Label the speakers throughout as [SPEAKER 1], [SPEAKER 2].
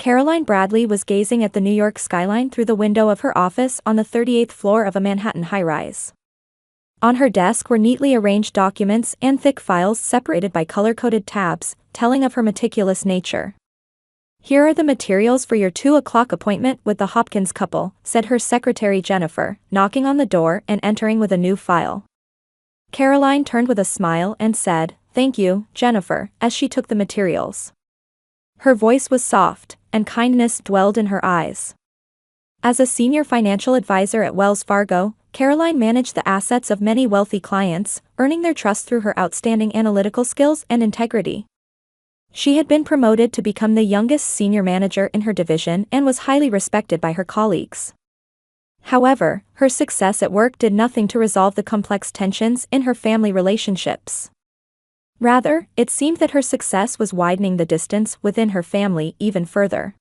[SPEAKER 1] Caroline Bradley was gazing at the New York skyline through the window of her office on the 38th floor of a Manhattan high-rise. On her desk were neatly arranged documents and thick files separated by color-coded tabs, telling of her meticulous nature. "Here are the materials for your 2 o'clock appointment with the Hopkins couple," said her secretary Jennifer, knocking on the door and entering with a new file. Caroline turned with a smile and said, "Thank you, Jennifer," as she took the materials. Her voice was soft, and kindness dwelled in her eyes. As a senior financial advisor at Wells Fargo, Caroline managed the assets of many wealthy clients, earning their trust through her outstanding analytical skills and integrity. She had been promoted to become the youngest senior manager in her division and was highly respected by her colleagues. However, her success at work did nothing to resolve the complex tensions in her family relationships. Rather, it seemed that her success was widening the distance within her family even further.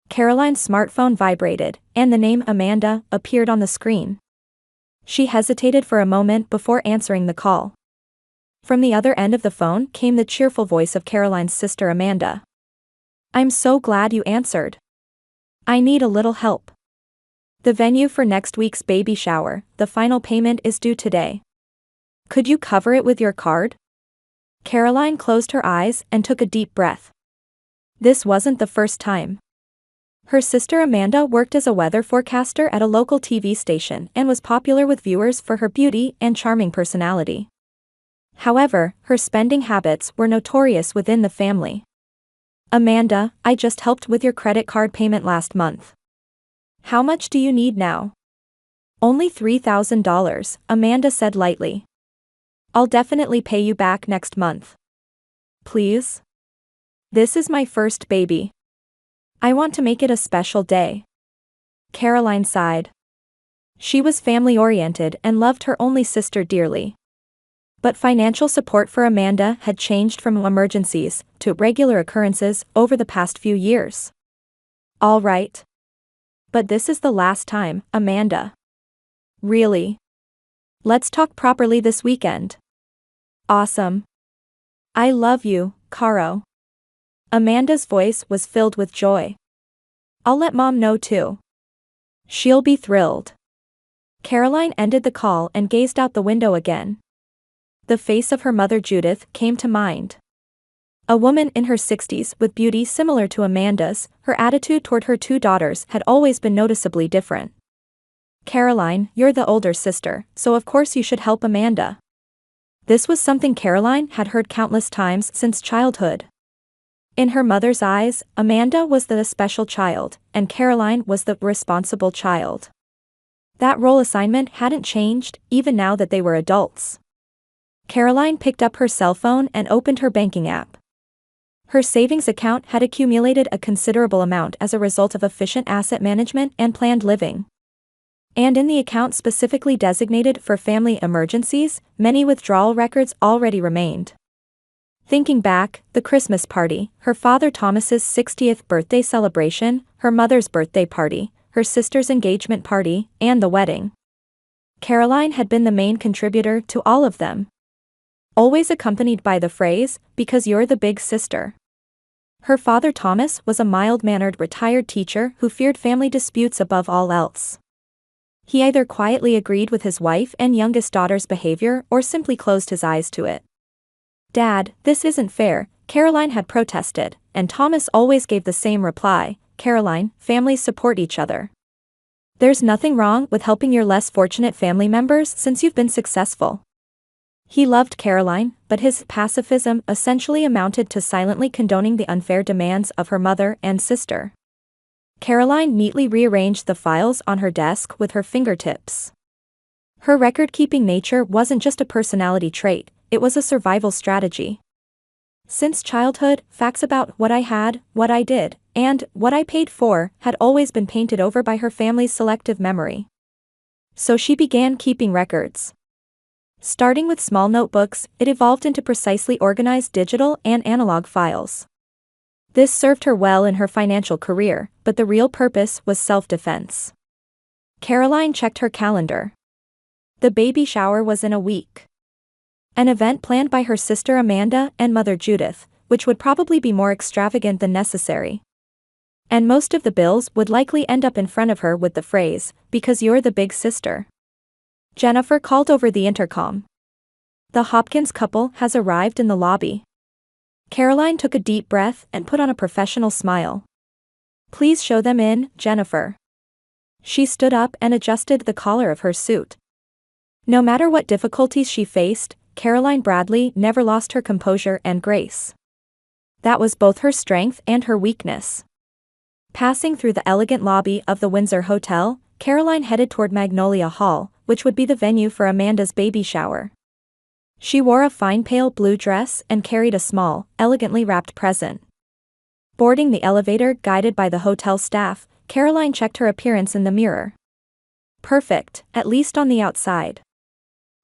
[SPEAKER 1] Caroline's smartphone vibrated, and the name Amanda appeared on the screen. She hesitated for a moment before answering the call. From the other end of the phone came the cheerful voice of Caroline's sister Amanda. "I'm so glad you answered. I need a little help. The venue for next week's baby shower, the final payment is due today. Could you cover it with your card?" Caroline closed her eyes and took a deep breath. This wasn't the first time. Her sister Amanda worked as a weather forecaster at a local TV station and was popular with viewers for her beauty and charming personality. However, her spending habits were notorious within the family. "Amanda, I just helped with your credit card payment last month. How much do you need now?" "Only $3,000, Amanda said lightly. "I'll definitely pay you back next month. Please? This is my first baby. I want to make it a special day." Caroline sighed. She was family-oriented and loved her only sister dearly. But financial support for Amanda had changed from emergencies to regular occurrences over the past few years. "All right. But this is the last time, Amanda. Really? Let's talk properly this weekend." "Awesome. I love you, Caro." Amanda's voice was filled with joy. "I'll let Mom know too. She'll be thrilled." Caroline ended the call and gazed out the window again. The face of her mother Judith came to mind. A woman in her 60s with beauty similar to Amanda's, her attitude toward her 2 daughters had always been noticeably different. "Caroline, you're the older sister, so of course you should help Amanda." This was something Caroline had heard countless times since childhood. In her mother's eyes, Amanda was the special child, and Caroline was the responsible child. That role assignment hadn't changed, even now that they were adults. Caroline picked up her cell phone and opened her banking app. Her savings account had accumulated a considerable amount as a result of efficient asset management and planned living. And in the account specifically designated for family emergencies, many withdrawal records already remained. Thinking back, the Christmas party, her father Thomas's 60th birthday celebration, her mother's birthday party, her sister's engagement party, and the wedding. Caroline had been the main contributor to all of them. Always accompanied by the phrase, "because you're the big sister." Her father Thomas was a mild-mannered retired teacher who feared family disputes above all else. He either quietly agreed with his wife and youngest daughter's behavior or simply closed his eyes to it. "Dad, this isn't fair," Caroline had protested, and Thomas always gave the same reply, "Caroline, families support each other. There's nothing wrong with helping your less fortunate family members since you've been successful." He loved Caroline, but his pacifism essentially amounted to silently condoning the unfair demands of her mother and sister. Caroline neatly rearranged the files on her desk with her fingertips. Her record-keeping nature wasn't just a personality trait, it was a survival strategy. Since childhood, facts about what I had, what I did, and what I paid for had always been painted over by her family's selective memory. So she began keeping records. Starting with small notebooks, it evolved into precisely organized digital and analog files. This served her well in her financial career, but the real purpose was self-defense. Caroline checked her calendar. The baby shower was in a week. An event planned by her sister Amanda and mother Judith, which would probably be more extravagant than necessary. And most of the bills would likely end up in front of her with the phrase, "Because you're the big sister." Jennifer called over the intercom. "The Hopkins couple has arrived in the lobby." Caroline took a deep breath and put on a professional smile. "Please show them in, Jennifer." She stood up and adjusted the collar of her suit. No matter what difficulties she faced, Caroline Bradley never lost her composure and grace. That was both her strength and her weakness. Passing through the elegant lobby of the Windsor Hotel, Caroline headed toward Magnolia Hall, which would be the venue for Amanda's baby shower. She wore a fine pale blue dress and carried a small, elegantly wrapped present. Boarding the elevator guided by the hotel staff, Caroline checked her appearance in the mirror. Perfect, at least on the outside.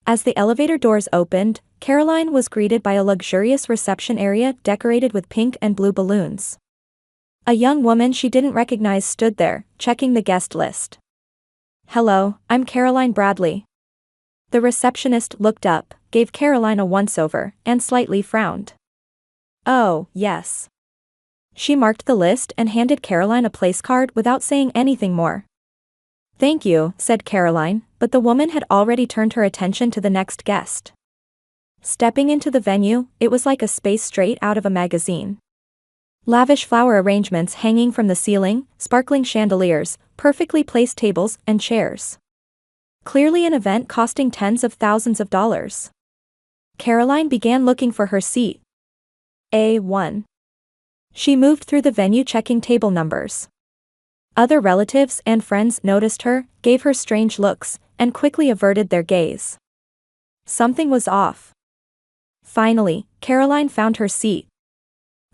[SPEAKER 1] As the elevator doors opened, Caroline was greeted by a luxurious reception area decorated with pink and blue balloons. A young woman she didn't recognize stood there, checking the guest list. "Hello, I'm Caroline Bradley." The receptionist looked up, gave Caroline a once-over, and slightly frowned. "Oh, yes." She marked the list and handed Caroline a place card without saying anything more. "Thank you," said Caroline, but the woman had already turned her attention to the next guest. Stepping into the venue, it was like a space straight out of a magazine. Lavish flower arrangements hanging from the ceiling, sparkling chandeliers, perfectly placed tables and chairs. Clearly an event costing tens of thousands of dollars. Caroline began looking for her seat. A1. She moved through the venue checking table numbers. Other relatives and friends noticed her, gave her strange looks, and quickly averted their gaze. Something was off. Finally, Caroline found her seat.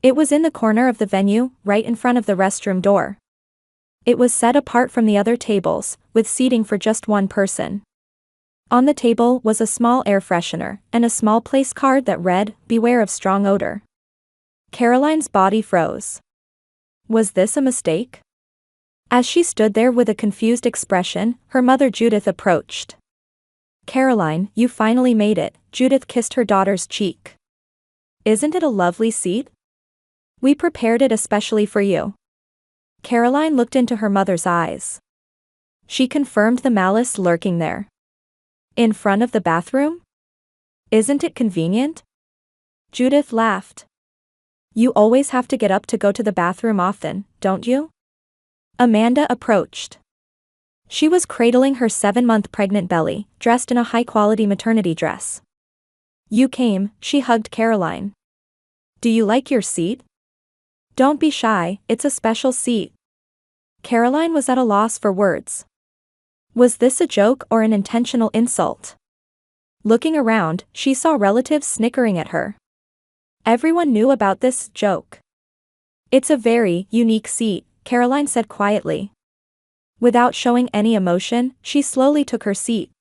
[SPEAKER 1] It was in the corner of the venue, right in front of the restroom door. It was set apart from the other tables, with seating for just one person. On the table was a small air freshener, and a small place card that read, "Beware of strong odor." Caroline's body froze. Was this a mistake? As she stood there with a confused expression, her mother Judith approached. "Caroline, you finally made it," Judith kissed her daughter's cheek. "Isn't it a lovely seat? We prepared it especially for you." Caroline looked into her mother's eyes. She confirmed the malice lurking there. "In front of the bathroom? Isn't it convenient?" Judith laughed. "You always have to get up to go to the bathroom often, don't you?" Amanda approached. She was cradling her 7-month pregnant belly, dressed in a high-quality maternity dress. "You came," she hugged Caroline. "Do you like your seat?" "Don't be shy, it's a special seat." Caroline was at a loss for words. Was this a joke or an intentional insult? Looking around, she saw relatives snickering at her. Everyone knew about this joke. "It's a very unique seat," Caroline said quietly. Without showing any emotion, she slowly took her seat.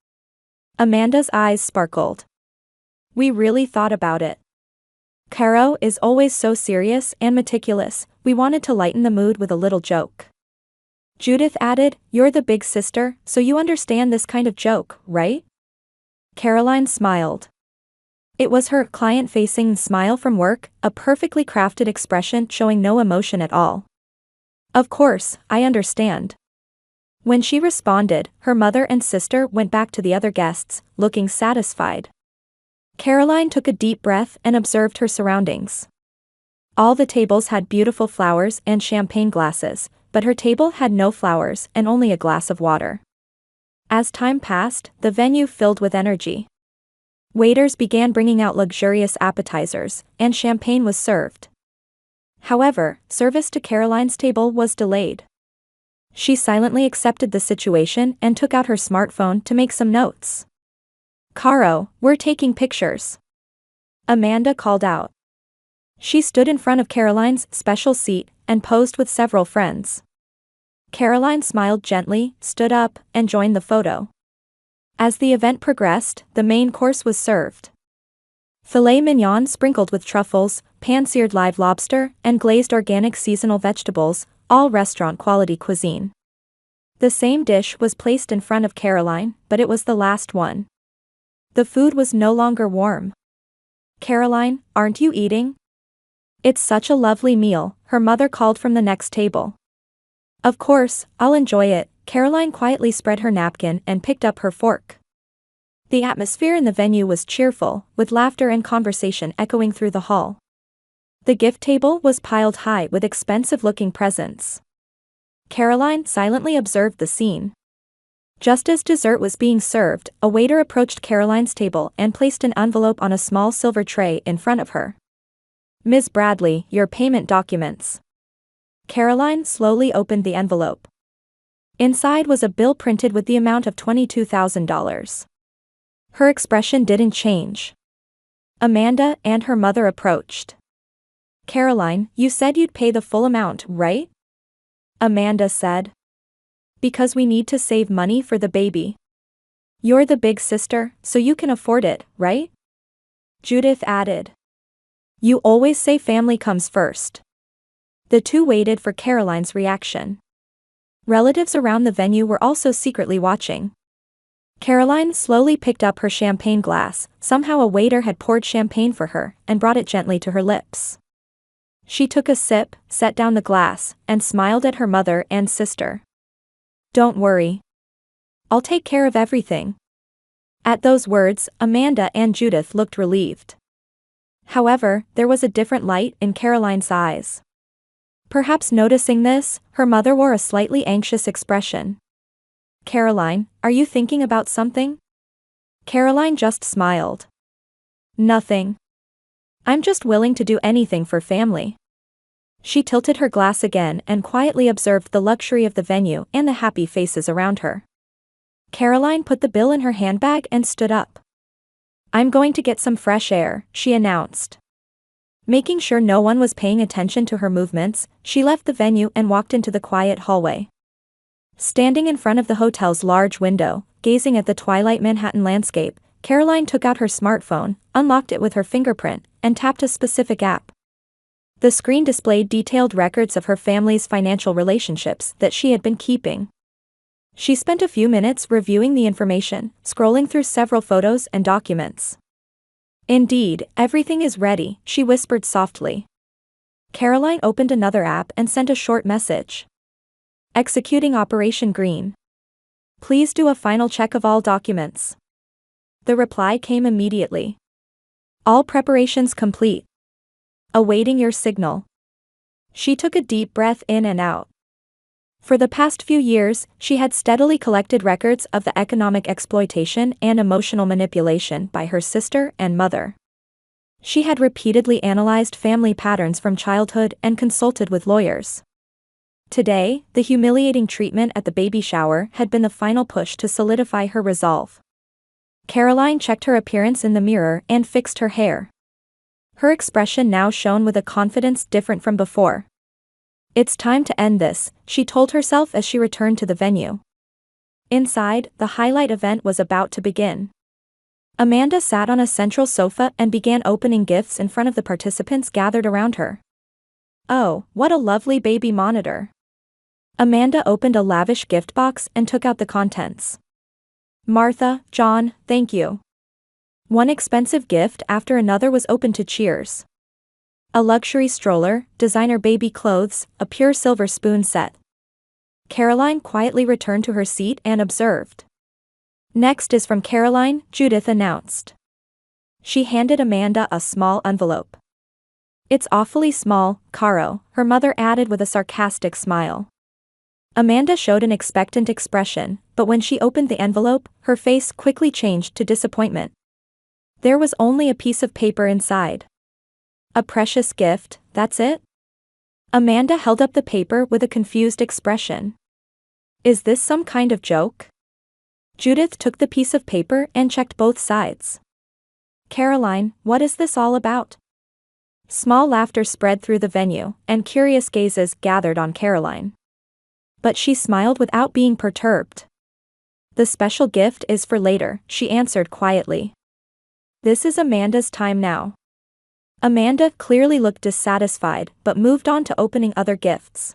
[SPEAKER 1] Amanda's eyes sparkled. "We really thought about it. Caro is always so serious and meticulous, we wanted to lighten the mood with a little joke." Judith added, "You're the big sister, so you understand this kind of joke, right?" Caroline smiled. It was her client-facing smile from work, a perfectly crafted expression showing no emotion at all. "Of course, I understand." When she responded, her mother and sister went back to the other guests, looking satisfied. Caroline took a deep breath and observed her surroundings. All the tables had beautiful flowers and champagne glasses, but her table had no flowers and only a glass of water. As time passed, the venue filled with energy. Waiters began bringing out luxurious appetizers, and champagne was served. However, service to Caroline's table was delayed. She silently accepted the situation and took out her smartphone to make some notes. "Caro, we're taking pictures," Amanda called out. She stood in front of Caroline's special seat and posed with several friends. Caroline smiled gently, stood up, and joined the photo. As the event progressed, the main course was served. Filet mignon sprinkled with truffles, pan-seared live lobster, and glazed organic seasonal vegetables, all restaurant-quality cuisine. The same dish was placed in front of Caroline, but it was the last one. The food was no longer warm. "Caroline, aren't you eating?" "It's such a lovely meal," her mother called from the next table. Of course, I'll enjoy it. Caroline quietly spread her napkin and picked up her fork. The atmosphere in the venue was cheerful, with laughter and conversation echoing through the hall. The gift table was piled high with expensive-looking presents. Caroline silently observed the scene. Just as dessert was being served, a waiter approached Caroline's table and placed an envelope on a small silver tray in front of her. "Ms. Bradley, your payment documents." Caroline slowly opened the envelope. Inside was a bill printed with the amount of $22,000. Her expression didn't change. Amanda and her mother approached. "Caroline, you said you'd pay the full amount, right?" Amanda said. "Because we need to save money for the baby." "You're the big sister, so you can afford it, right?" Judith added. "You always say family comes first." The two waited for Caroline's reaction. Relatives around the venue were also secretly watching. Caroline slowly picked up her champagne glass. Somehow a waiter had poured champagne for her and brought it gently to her lips. She took a sip, set down the glass, and smiled at her mother and sister. "Don't worry. I'll take care of everything." At those words, Amanda and Judith looked relieved. However, there was a different light in Caroline's eyes. Perhaps noticing this, her mother wore a slightly anxious expression. "Caroline, are you thinking about something?" Caroline just smiled. "Nothing. I'm just willing to do anything for family." She tilted her glass again and quietly observed the luxury of the venue and the happy faces around her. Caroline put the bill in her handbag and stood up. "I'm going to get some fresh air," she announced. Making sure no one was paying attention to her movements, she left the venue and walked into the quiet hallway. Standing in front of the hotel's large window, gazing at the twilight Manhattan landscape, Caroline took out her smartphone, unlocked it with her fingerprint, and tapped a specific app. The screen displayed detailed records of her family's financial relationships that she had been keeping. She spent a few minutes reviewing the information, scrolling through several photos and documents. "Indeed, everything is ready," she whispered softly. Caroline opened another app and sent a short message. "Executing Operation Green. Please do a final check of all documents." The reply came immediately. "All preparations complete. Awaiting your signal." She took a deep breath in and out. For the past few years, she had steadily collected records of the economic exploitation and emotional manipulation by her sister and mother. She had repeatedly analyzed family patterns from childhood and consulted with lawyers. Today, the humiliating treatment at the baby shower had been the final push to solidify her resolve. Caroline checked her appearance in the mirror and fixed her hair. Her expression now shone with a confidence different from before. "It's time to end this," she told herself as she returned to the venue. Inside, the highlight event was about to begin. Amanda sat on a central sofa and began opening gifts in front of the participants gathered around her. "Oh, what a lovely baby monitor." Amanda opened a lavish gift box and took out the contents. "Martha, John, thank you." One expensive gift after another was opened to cheers. A luxury stroller, designer baby clothes, a pure silver spoon set. Caroline quietly returned to her seat and observed. "Next is from Caroline," Judith announced. She handed Amanda a small envelope. "It's awfully small, Caro," her mother added with a sarcastic smile. Amanda showed an expectant expression, but when she opened the envelope, her face quickly changed to disappointment. There was only a piece of paper inside. "A precious gift, that's it?" Amanda held up the paper with a confused expression. "Is this some kind of joke?" Judith took the piece of paper and checked both sides. "Caroline, what is this all about?" Small laughter spread through the venue, and curious gazes gathered on Caroline. But she smiled without being perturbed. "The special gift is for later," she answered quietly. "This is Amanda's time now." Amanda clearly looked dissatisfied but moved on to opening other gifts.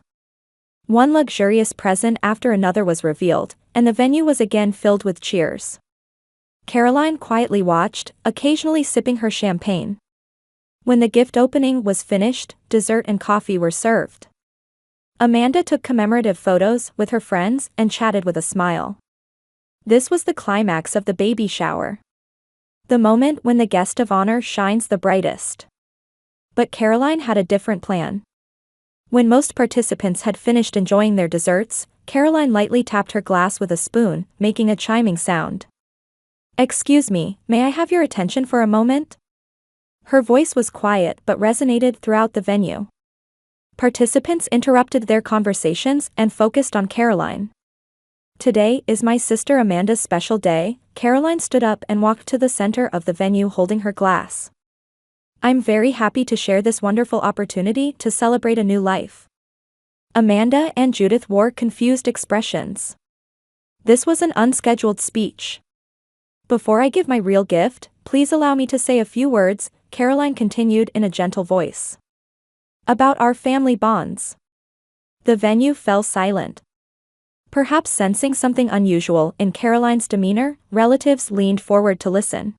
[SPEAKER 1] One luxurious present after another was revealed, and the venue was again filled with cheers. Caroline quietly watched, occasionally sipping her champagne. When the gift opening was finished, dessert and coffee were served. Amanda took commemorative photos with her friends and chatted with a smile. This was the climax of the baby shower. The moment when the guest of honor shines the brightest. But Caroline had a different plan. When most participants had finished enjoying their desserts, Caroline lightly tapped her glass with a spoon, making a chiming sound. "Excuse me, may I have your attention for a moment?" Her voice was quiet but resonated throughout the venue. Participants interrupted their conversations and focused on Caroline. "Today is my sister Amanda's special day." Caroline stood up and walked to the center of the venue holding her glass. "I'm very happy to share this wonderful opportunity to celebrate a new life." Amanda and Judith wore confused expressions. This was an unscheduled speech. "Before I give my real gift, please allow me to say a few words," Caroline continued in a gentle voice. "About our family bonds." The venue fell silent. Perhaps sensing something unusual in Caroline's demeanor, relatives leaned forward to listen.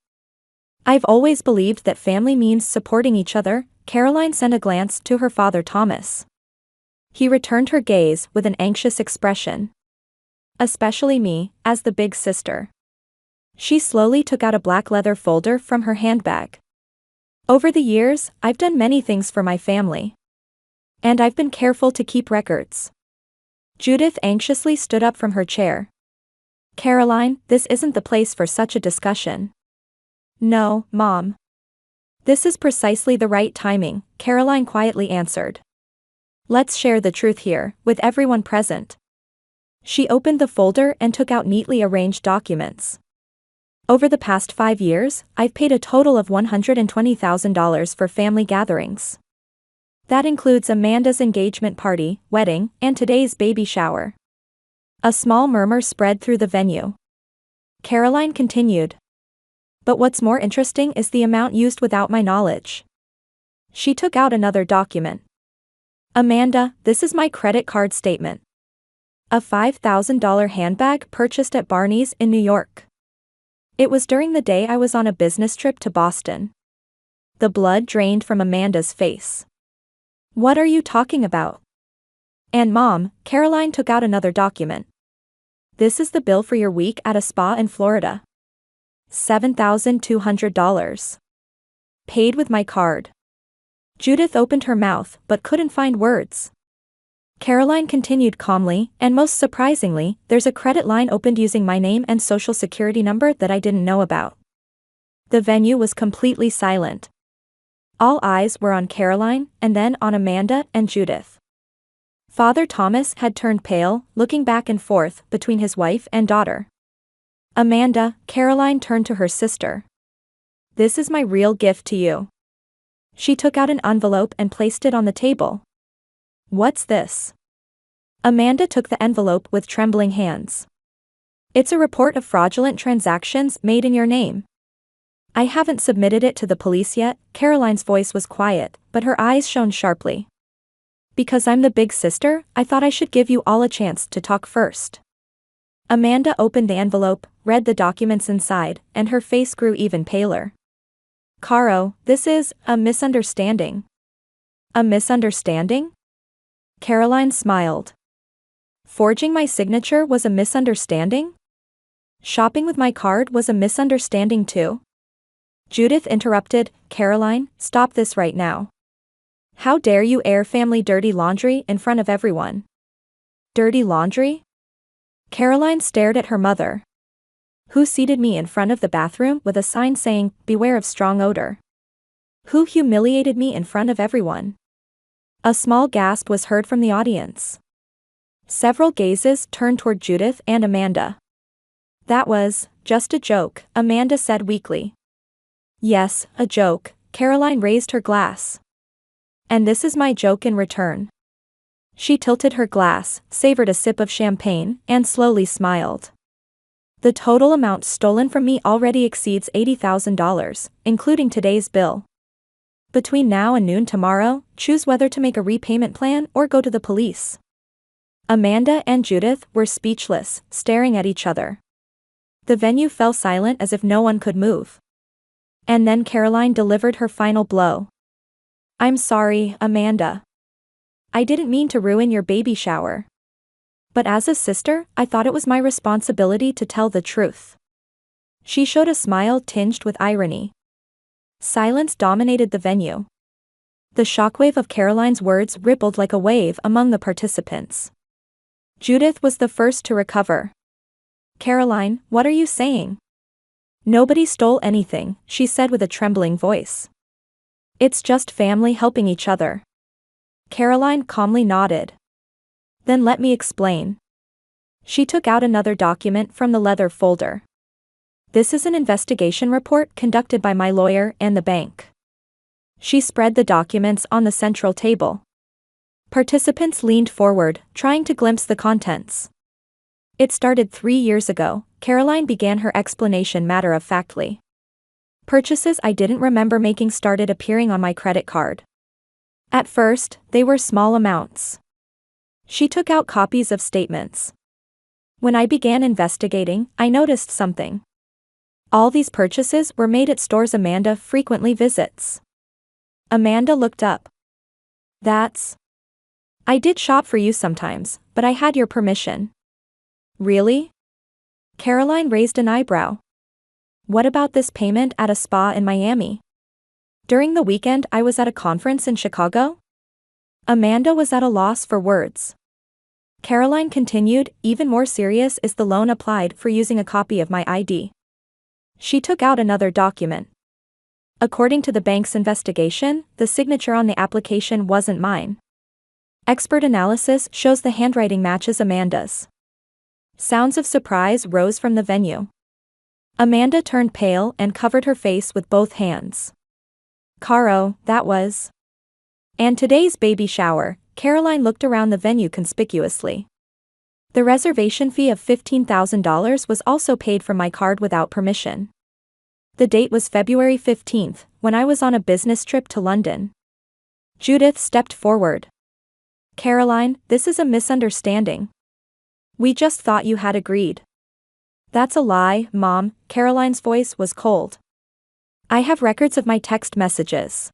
[SPEAKER 1] "I've always believed that family means supporting each other." Caroline sent a glance to her father Thomas. He returned her gaze with an anxious expression. "Especially me, as the big sister." She slowly took out a black leather folder from her handbag. "Over the years, I've done many things for my family. And I've been careful to keep records." Judith anxiously stood up from her chair. "Caroline, this isn't the place for such a discussion." "No, Mom. This is precisely the right timing," Caroline quietly answered. "Let's share the truth here, with everyone present." She opened the folder and took out neatly arranged documents. "Over the past 5 years, I've paid a total of $120,000 for family gatherings. That includes Amanda's engagement party, wedding, and today's baby shower." A small murmur spread through the venue. Caroline continued. "But what's more interesting is the amount used without my knowledge." She took out another document. "Amanda, this is my credit card statement. A $5,000 handbag purchased at Barney's in New York. It was during the day I was on a business trip to Boston." The blood drained from Amanda's face. "What are you talking about?" "And Mom," Caroline took out another document. "This is the bill for your week at a spa in Florida. $7,200. Paid with my card." Judith opened her mouth but couldn't find words. Caroline continued calmly, "And most surprisingly, there's a credit line opened using my name and social security number that I didn't know about." The venue was completely silent. All eyes were on Caroline, and then on Amanda and Judith. Father Thomas had turned pale, looking back and forth between his wife and daughter. "Amanda," Caroline turned to her sister. "This is my real gift to you." She took out an envelope and placed it on the table. "What's this?" Amanda took the envelope with trembling hands. "It's a report of fraudulent transactions made in your name." "I haven't submitted it to the police yet." Caroline's voice was quiet, but her eyes shone sharply. "Because I'm the big sister, I thought I should give you all a chance to talk first." Amanda opened the envelope, read the documents inside, and her face grew even paler. "Caro, this is a misunderstanding." "A misunderstanding?" Caroline smiled. "Forging my signature was a misunderstanding? Shopping with my card was a misunderstanding too?" Judith interrupted. "Caroline, stop this right now. How dare you air family dirty laundry in front of everyone?" "Dirty laundry?" Caroline stared at her mother. "Who seated me in front of the bathroom with a sign saying, 'Beware of strong odor'? Who humiliated me in front of everyone?" A small gasp was heard from the audience. Several gazes turned toward Judith and Amanda. "That was just a joke," Amanda said weakly. "Yes, a joke." Caroline raised her glass. "And this is my joke in return." She tilted her glass, savored a sip of champagne, and slowly smiled. "The total amount stolen from me already exceeds $80,000, including today's bill. Between now and noon tomorrow, choose whether to make a repayment plan or go to the police." Amanda and Judith were speechless, staring at each other. The venue fell silent as if no one could move. And then Caroline delivered her final blow. "I'm sorry, Amanda. I didn't mean to ruin your baby shower. But as a sister, I thought it was my responsibility to tell the truth. She showed a smile tinged with irony. Silence dominated the venue. The shockwave of Caroline's words rippled like a wave among the participants. Judith was the first to recover. Caroline, what are you saying? Nobody stole anything, she said with a trembling voice. It's just family helping each other. Caroline calmly nodded. Then let me explain. She took out another document from the leather folder. This is an investigation report conducted by my lawyer and the bank. She spread the documents on the central table. Participants leaned forward, trying to glimpse the contents. It started 3 years ago, Caroline began her explanation matter-of-factly. Purchases I didn't remember making started appearing on my credit card. At first, they were small amounts. She took out copies of statements. When I began investigating, I noticed something. All these purchases were made at stores Amanda frequently visits. Amanda looked up. I did shop for you sometimes, but I had your permission. Really? Caroline raised an eyebrow. What about this payment at a spa in Miami? During the weekend I was at a conference in Chicago? Amanda was at a loss for words. Caroline continued, even more serious is the loan applied for using a copy of my ID. She took out another document. According to the bank's investigation, the signature on the application wasn't mine. Expert analysis shows the handwriting matches Amanda's. Sounds of surprise rose from the venue. Amanda turned pale and covered her face with both hands. Caro, that was. And today's baby shower, Caroline looked around the venue conspicuously. The reservation fee of $15,000 was also paid from my card without permission. The date was February 15th, when I was on a business trip to London. Judith stepped forward. Caroline, this is a misunderstanding. We just thought you had agreed. That's a lie, Mom, Caroline's voice was cold. I have records of my text messages.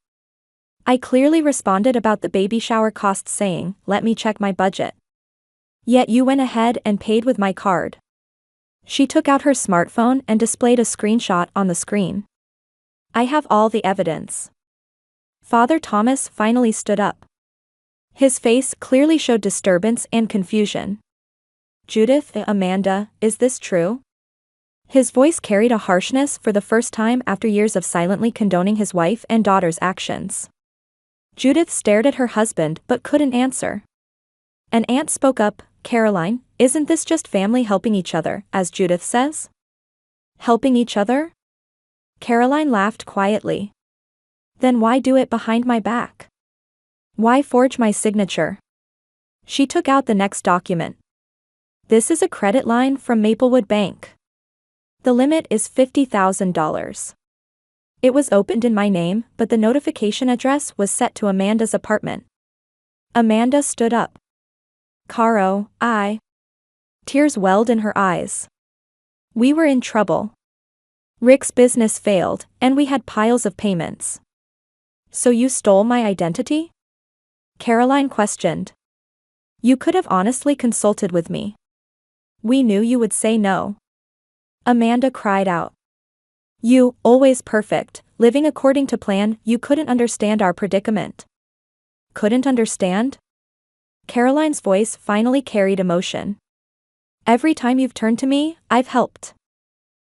[SPEAKER 1] I clearly responded about the baby shower costs saying, let me check my budget. Yet you went ahead and paid with my card. She took out her smartphone and displayed a screenshot on the screen. I have all the evidence. Father Thomas finally stood up. His face clearly showed disturbance and confusion. Judith, Amanda, is this true? His voice carried a harshness for the first time after years of silently condoning his wife and daughter's actions. Judith stared at her husband but couldn't answer. An aunt spoke up, Caroline, isn't this just family helping each other, as Judith says? Helping each other? Caroline laughed quietly. Then why do it behind my back? Why forge my signature? She took out the next document. This is a credit line from Maplewood Bank. The limit is $50,000. It was opened in my name, but the notification address was set to Amanda's apartment. Amanda stood up. Caro, Tears welled in her eyes. We were in trouble. Rick's business failed, and we had piles of payments. So you stole my identity? Caroline questioned. You could have honestly consulted with me. We knew you would say no. Amanda cried out. You, always perfect, living according to plan, you couldn't understand our predicament. Couldn't understand? Caroline's voice finally carried emotion. Every time you've turned to me, I've helped.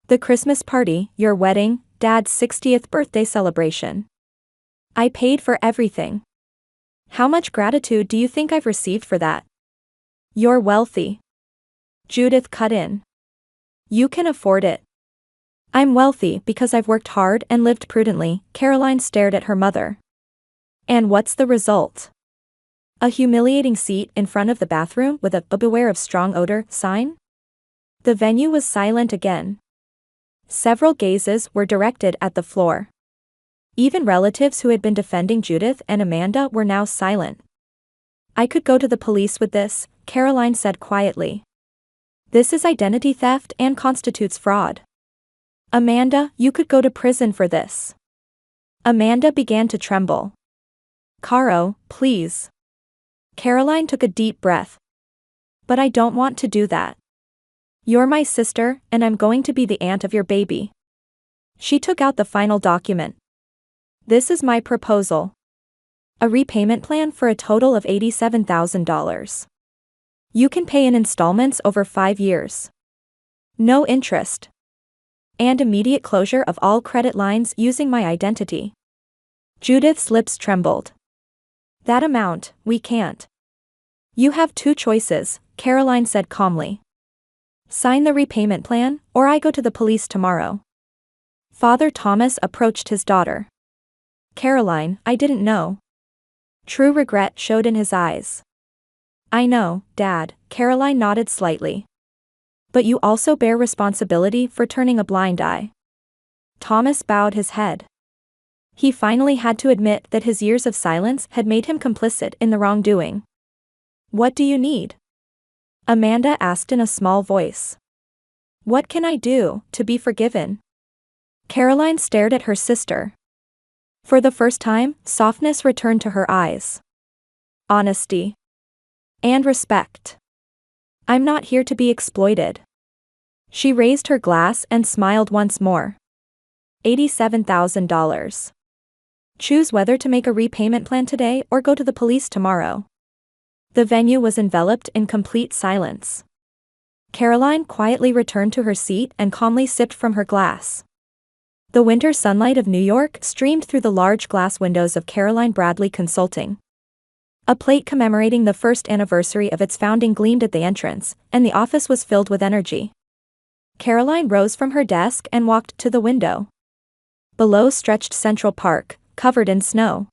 [SPEAKER 1] The Christmas party, your wedding, Dad's 60th birthday celebration. I paid for everything. How much gratitude do you think I've received for that? You're wealthy. Judith cut in. You can afford it. I'm wealthy because I've worked hard and lived prudently, Caroline stared at her mother. And what's the result? A humiliating seat in front of the bathroom with a "Beware of strong odor" sign? The venue was silent again. Several gazes were directed at the floor. Even relatives who had been defending Judith and Amanda were now silent. I could go to the police with this, Caroline said quietly. This is identity theft and constitutes fraud. Amanda, you could go to prison for this. Amanda began to tremble. Caro, please. Caroline took a deep breath. But I don't want to do that. You're my sister, and I'm going to be the aunt of your baby. She took out the final document. This is my proposal. A repayment plan for a total of $87,000. You can pay in installments over 5 years. No interest. And immediate closure of all credit lines using my identity. Judith's lips trembled. That amount, we can't. You have 2 choices, Caroline said calmly. Sign the repayment plan, or I go to the police tomorrow. Father Thomas approached his daughter. Caroline, I didn't know. True regret showed in his eyes. I know, Dad, Caroline nodded slightly. But you also bear responsibility for turning a blind eye. Thomas bowed his head. He finally had to admit that his years of silence had made him complicit in the wrongdoing. What do you need? Amanda asked in a small voice. What can I do to be forgiven? Caroline stared at her sister. For the first time, softness returned to her eyes. Honesty. And respect. I'm not here to be exploited. She raised her glass and smiled once more. $87,000. Choose whether to make a repayment plan today or go to the police tomorrow. The venue was enveloped in complete silence. Caroline quietly returned to her seat and calmly sipped from her glass. The winter sunlight of New York streamed through the large glass windows of Caroline Bradley Consulting. A plate commemorating the first anniversary of its founding gleamed at the entrance, and the office was filled with energy. Caroline rose from her desk and walked to the window. Below stretched Central Park, covered in snow.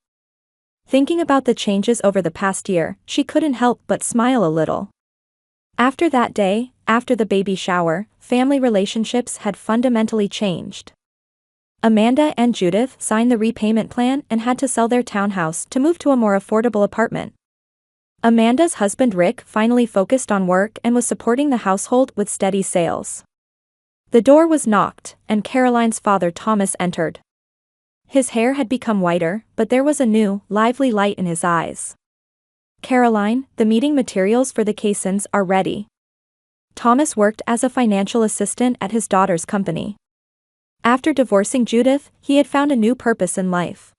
[SPEAKER 1] Thinking about the changes over the past year, she couldn't help but smile a little. After that day, after the baby shower, family relationships had fundamentally changed. Amanda and Judith signed the repayment plan and had to sell their townhouse to move to a more affordable apartment. Amanda's husband Rick finally focused on work and was supporting the household with steady sales. The door was knocked, and Caroline's father Thomas entered. His hair had become whiter, but there was a new, lively light in his eyes. Caroline, the meeting materials for the Caissons are ready. Thomas worked as a financial assistant at his daughter's company. After divorcing Judith, he had found a new purpose in life.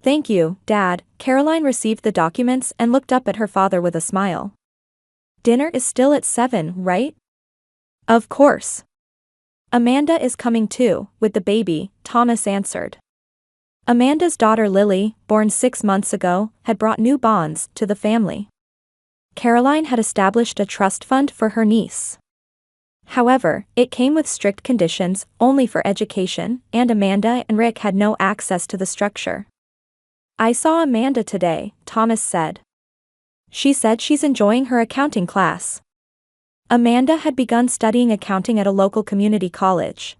[SPEAKER 1] Thank you, Dad. Caroline received the documents and looked up at her father with a smile. Dinner is still at 7, right? Of course. Amanda is coming too, with the baby, Thomas answered. Amanda's daughter Lily, born 6 months ago, had brought new bonds to the family. Caroline had established a trust fund for her niece. However, it came with strict conditions, only for education, and Amanda and Rick had no access to the structure. I saw Amanda today, Thomas said. She said she's enjoying her accounting class. Amanda had begun studying accounting at a local community college.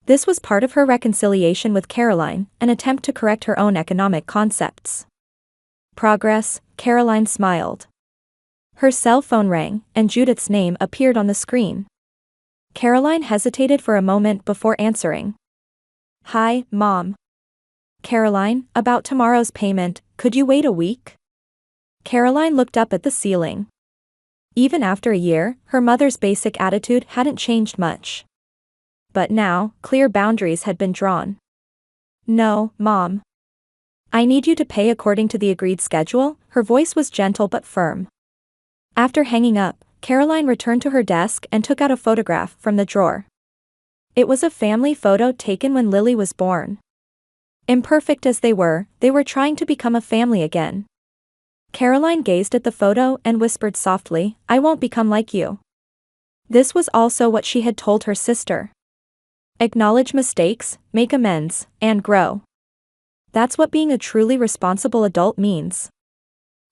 [SPEAKER 1] This was part of her reconciliation with Caroline, an attempt to correct her own economic concepts. Progress, Caroline smiled. Her cell phone rang, and Judith's name appeared on the screen. Caroline hesitated for a moment before answering. Hi, Mom. Caroline, about tomorrow's payment, could you wait a week? Caroline looked up at the ceiling. Even after a year, her mother's basic attitude hadn't changed much. But now, clear boundaries had been drawn. No, Mom. I need you to pay according to the agreed schedule. Her voice was gentle but firm. After hanging up, Caroline returned to her desk and took out a photograph from the drawer. It was a family photo taken when Lily was born. Imperfect as they were trying to become a family again. Caroline gazed at the photo and whispered softly, I won't become like you. This was also what she had told her sister. Acknowledge mistakes, make amends, and grow. That's what being a truly responsible adult means.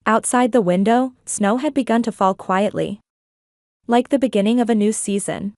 [SPEAKER 1] Outside the window, snow had begun to fall quietly. Like the beginning of a new season.